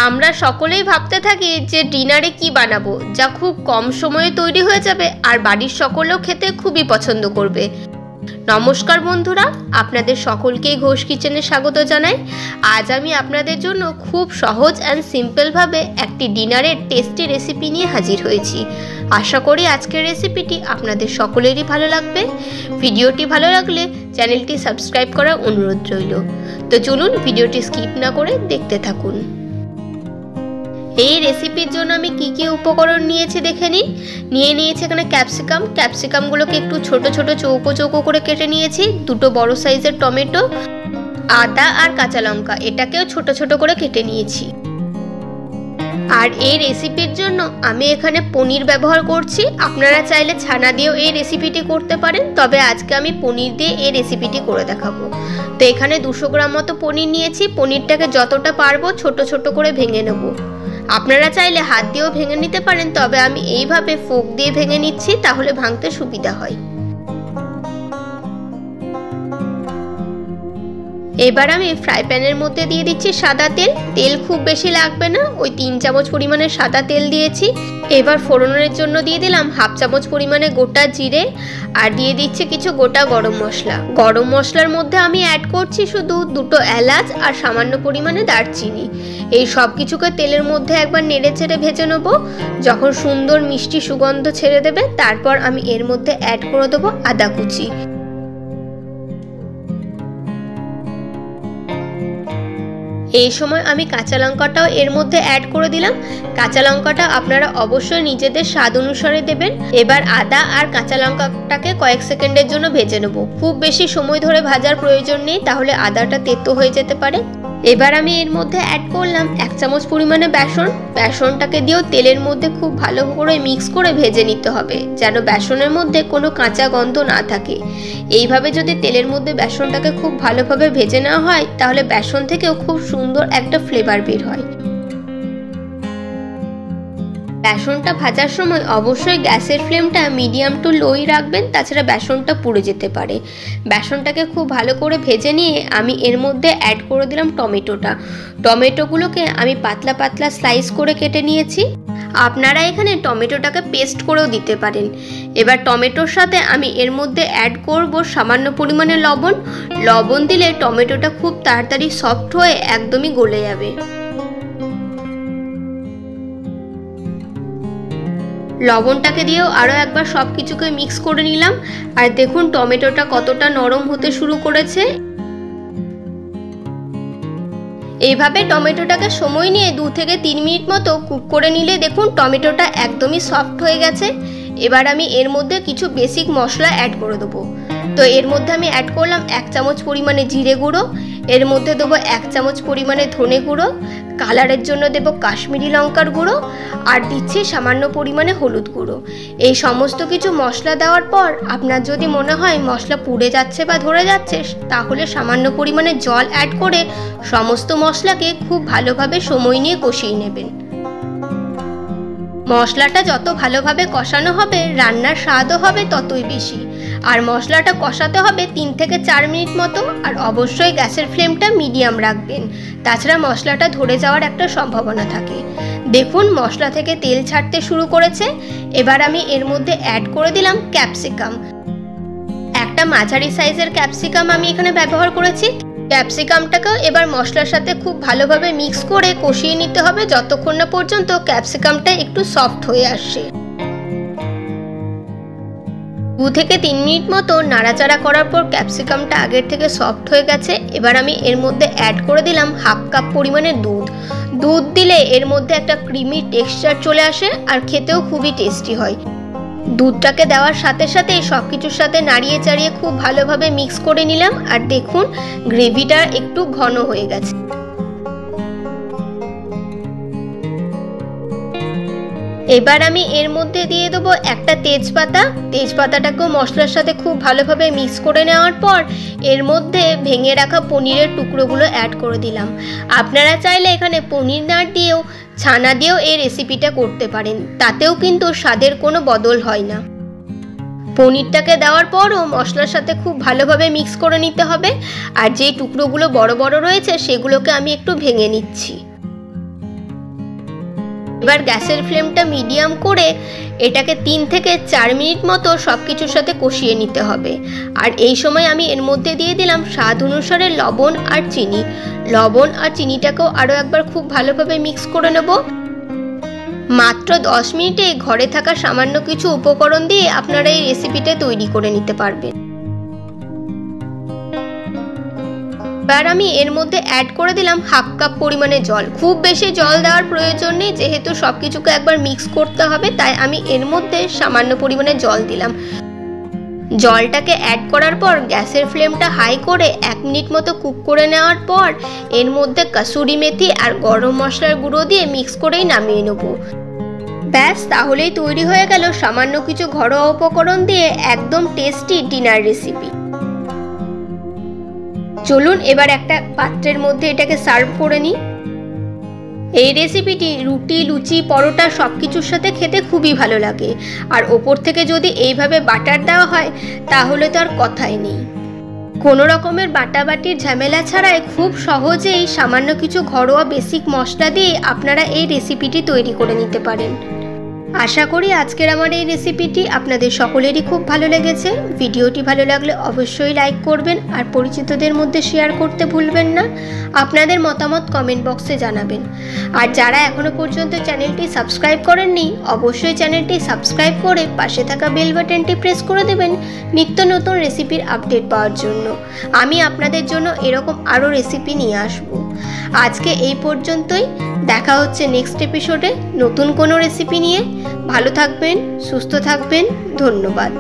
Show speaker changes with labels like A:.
A: আমরা সকলেই ভাবতে থাকি যে ডিনারে কি বানাবো যা খুব কম সময়ে তৈরি হয়ে যাবে আর বাড়ির সকলেও খেতে খুবই পছন্দ করবে। নমস্কার বন্ধুরা, আপনাদের সকলকেই ঘোষ কিচেনে স্বাগত জানাই। আজ আমি আপনাদের জন্য খুব সহজ অ্যান্ড সিম্পলভাবে একটি ডিনারের টেস্টি রেসিপি নিয়ে হাজির হয়েছি। আশা করি আজকের রেসিপিটি আপনাদের সকলেরই ভালো লাগবে। ভিডিওটি ভালো লাগলে চ্যানেলটি সাবস্ক্রাইব করার অনুরোধ রইল। তো চলুন ভিডিওটি স্কিপ না করে দেখতে থাকুন। এই রেসিপির জন্য আমি কি উপকরণ নিয়েছি দেখে নিন। নিয়েছি এখানে ক্যাপসিকামগুলোকে একটু ছোট ছোট চৌকো চৌকো করে কেটে নিয়েছি। দুটো বড় সাইজের টমেটো, আদা আর কাঁচা লঙ্কা এটাকেও ছোট ছোট করে কেটে নিয়েছি। আর এই রেসিপির জন্য আমি এখানে পনির ব্যবহার করছি। আপনারা চাইলে ছানা দিয়েও এই রেসিপিটি করতে পারেন, তবে আজকে আমি পনির দিয়ে এই রেসিপিটি করে দেখাবো। তো এখানে 200 গ্রাম মতো পনির নিয়েছি। পনিরটাকে যতটা পারবো ছোট ছোট করে ভেঙে নেব। আপনারা চাইলে হাত দিয়েও ভেঙে নিতে পারেন, তবে আমি এইভাবে ফোক দিয়ে ভেঙে নিচ্ছি, তাহলে ভাঙতে সুবিধা হয়। এবার আমি ফ্রাই প্যানের মধ্যে দিয়ে দিচ্ছি সাদা তেল। তেল খুব বেশি লাগবে না, ওই 3 চামচ পরিমাণে সাদা তেল দিয়েছি। এবার ফোড়নের জন্য দিয়ে দিলাম 1/2 চামচ পরিমাণে গোটা জিরে আর দিয়ে দিচ্ছি কিছু গোটা গরম মশলা। গরম মশলার মধ্যে আমি অ্যাড করছি শুধু 2টো এলাচ আর সামান্য পরিমাণে দারচিনি। এই সব কিছুকে তেলের মধ্যে একবার নেড়ে চেড়ে ভেজে নেব। যখন সুন্দর মিষ্টি সুগন্ধ ছেড়ে দেবে, তারপর আমি এর মধ্যে অ্যাড করে দেবো আদা কুচি। এই সময় আমি কাঁচা লঙ্কাটাও এর মধ্যে অ্যাড করে দিলাম। কাঁচা লঙ্কাটা আপনারা অবশ্যই নিজেদের স্বাদ অনুসারে দেবেন। এবার আদা আর কাঁচা লঙ্কাটাকে কয়েক সেকেন্ডের জন্য ভেজে নেব। খুব বেশি সময় ধরে ভাজার প্রয়োজন নেই, তাহলে আদাটা তেতো হয়ে যেতে পারে। এবার আমি এর মধ্যে অ্যাড করলাম 1 চামচ পরিমাণে বেসন। বেসনটাকে দিয়েও তেলের মধ্যে খুব ভালো করে মিক্স করে ভেজে নিতে হবে, যেন বেসনের মধ্যে কোনো কাঁচা গন্ধ না থাকে। এইভাবে যদি তেলের মধ্যে বেসনটাকে খুব ভালোভাবে ভেজে নেওয়া হয়, তাহলে বেসন থেকেও খুব সুন্দর একটা ফ্লেভার বের হয়। বেসনটা ভাজার সময় অবশ্যই গ্যাসের ফ্লেমটা মিডিয়াম টু লোই রাখবেন, তাছাড়া বেসনটা পুড়ে যেতে পারে। বেসনটাকে খুব ভালো করে ভেজে নিয়ে আমি এর মধ্যে অ্যাড করে দিলাম টমেটোগুলোকে আমি পাতলা পাতলা স্লাইস করে কেটে নিয়েছি। আপনারা এখানে টমেটোটাকে পেস্ট করেও দিতে পারেন। এবার টমেটোর সাথে আমি এর মধ্যে অ্যাড করব সামান্য পরিমাণে লবণ দিলে টমেটোটা খুব তাড়াতাড়ি সফট হয়ে একদমই গলে যাবে। লবণটাকে দিয়েও আরও একবার সব কিছুকে মিক্স করে নিলাম। আর দেখুন টমেটোটা কতটা নরম হতে শুরু করেছে। এইভাবে টমেটোটাকে সময় নিয়ে 2 থেকে 3 মিনিট মতো কুক করে নিলে দেখুন টমেটোটা একদমই সফট হয়ে গেছে। এবার আমি এর মধ্যে কিছু বেসিক মশলা অ্যাড করে দেবো। তো এর মধ্যে আমি অ্যাড করলাম 1 চামচ পরিমাণে জিরে গুঁড়ো, এর মধ্যে দেবো 1 চামচ পরিমাণে ধনে গুঁড়ো, কালারের জন্য দেব কাশ্মীরি লঙ্কার গুঁড়ো আর দিচ্ছি সামান্য পরিমাণে হলুদ গুঁড়ো। এই সমস্ত কিছু মশলা দেওয়ার পর আপনার যদি মনে হয় মশলা পুড়ে যাচ্ছে বা ধরে যাচ্ছে, তাহলে সামান্য পরিমাণে জল অ্যাড করে সমস্ত মশলাকে খুব ভালোভাবে সময় নিয়ে কষিয়ে নেবেন। মশলাটা যত ভালোভাবে কষানো হবে, রান্নার স্বাদও হবে ততই বেশি। আর মশলাটা কষাতে হবে 3 থেকে 4 মিনিট মতো। আর অবশ্যই গ্যাসের ফ্লেমটা মিডিয়াম রাখবেন, তাছাড়া মশলাটা ধরে যাওয়ার একটা সম্ভাবনা থাকে। দেখুন মশলা থেকে তেল ছাড়তে শুরু করেছে। এবার আমি এর মধ্যে অ্যাড করে দিলাম ক্যাপসিকাম। একটা মাঝারি সাইজের ক্যাপসিকাম আমি এখানে ব্যবহার করেছি। ক্যাপসিকামটাকেও এবার মশলার সাথে খুব ভালোভাবে মিক্স করে কষিয়ে নিতে হবে, যতক্ষণ না পর্যন্ত ক্যাপসিকামটা একটু সফট হয়ে আসে। 2 থেকে 3 মিনিট মতো নাড়াচাড়া করার পর ক্যাপসিকামটা আগের থেকে সফট হয়ে গেছে। এবার আমি এর মধ্যে অ্যাড করে দিলাম 1/2 কাপ পরিমাণে দুধ দিলে এর মধ্যে একটা ক্রিমি টেক্সচার চলে আসে আর খেতেও খুবই টেস্টি হয়। দুধটাকে দেওয়ার সাথে সাথে সব কিছুর সাথে নাড়িয়ে চাড়িয়ে খুব ভালোভাবে মিক্স করে নিলাম। আর দেখুন গ্রেভিটা একটু ঘন হয়ে গেছে। এবার আমি এর মধ্যে দিয়ে দেবো একটা তেজপাতাটাকেও মশলার সাথে খুব ভালোভাবে মিক্স করে নেওয়ার পর এর মধ্যে ভেঙে রাখা পনিরের টুকরোগুলো অ্যাড করে দিলাম। আপনারা চাইলে এখানে পনির না দিয়েও ছানা দিয়েও এই রেসিপিটা করতে পারেন, তাতেও কিন্তু স্বাদের কোনো বদল হয় না। পনিরটাকে দেওয়ার পরও মশলার সাথে খুব ভালোভাবে মিক্স করে নিতে হবে। আর যে টুকরোগুলো বড় বড় রয়েছে সেগুলোকে আমি একটু ভেঙে নিচ্ছি। এবার গ্যাসের ফ্লেমটা মিডিয়াম করে এটাকে 3 থেকে 4 মিনিট মতো সব কিছুর সাথে কষিয়ে নিতে হবে। আর এই সময় আমি এর মধ্যে দিয়ে দিলাম স্বাদ অনুসারে লবণ আর চিনি। লবণ আর চিনিটাকেও আরও একবার খুব ভালোভাবে মিক্স করে নেব। মাত্র 10 মিনিটে ঘরে থাকা সামান্য কিছু উপকরণ দিয়ে আপনারা এই রেসিপিটা তৈরি করে নিতে পারবেন। এবার আমি এর মধ্যে অ্যাড করে দিলাম 1/2 কাপ পরিমাণে জল। খুব বেশি জল দেওয়ার প্রয়োজন নেই, যেহেতু সব কিছুকে একবার মিক্স করতে হবে, তাই আমি এর মধ্যে সামান্য পরিমাণে জল দিলাম। জলটাকে অ্যাড করার পর গ্যাসের ফ্লেমটা হাই করে 1 মিনিট মতো কুক করে নেওয়ার পর এর মধ্যে কাসুরি মেথি আর গরম মশলার গুঁড়ো দিয়ে মিক্স করেই নামিয়ে নেব। ব্যাস, তাহলেই তৈরি হয়ে গেল সামান্য কিছু ঘরোয়া উপকরণ দিয়ে একদম টেস্টি ডিনার রেসিপি। চলুন এবার একটা পাত্রের মধ্যে এটাকে সার্ভ করে নিই। এই রেসিপিটি রুটি, লুচি, পরোটা সব কিছুর সাথে খেতে খুবই ভালো লাগে। আর ওপর থেকে যদি এইভাবে বাটার দেওয়া হয় তাহলে তো আর কথাই নেই। কোনো রকমের বাটাবাটির ঝামেলা ছাড়াই খুব সহজেই সামান্য কিছু ঘরোয়া বেসিক মশলা দিয়ে আপনারা এই রেসিপিটি তৈরি করে নিতে পারেন। আশা করি আজকের আমার এই রেসিপিটি আপনাদের সকলেরই খুব ভালো লেগেছে। ভিডিওটি ভালো লাগলে অবশ্যই লাইক করবেন আর পরিচিতদের মধ্যে শেয়ার করতে ভুলবেন না। আপনাদের মতামত কমেন্ট বক্সে জানাবেন। আর যারা এখনো পর্যন্ত চ্যানেলটি সাবস্ক্রাইব করেননি অবশ্যই চ্যানেলটি সাবস্ক্রাইব করে পাশে থাকা বেল বাটনটি প্রেস করে দেবেন নিত্য নতুন রেসিপির আপডেট পাওয়ার জন্য। আমি আপনাদের জন্য এরকম আরও রেসিপি নিয়ে আসব। আজকে এই পর্যন্তই। দেখা হচ্ছে নেক্সট এপিসোডে নতুন কোনো রেসিপি নিয়ে। ভালো থাকবেন, সুস্থ থাকবেন। ধন্যবাদ।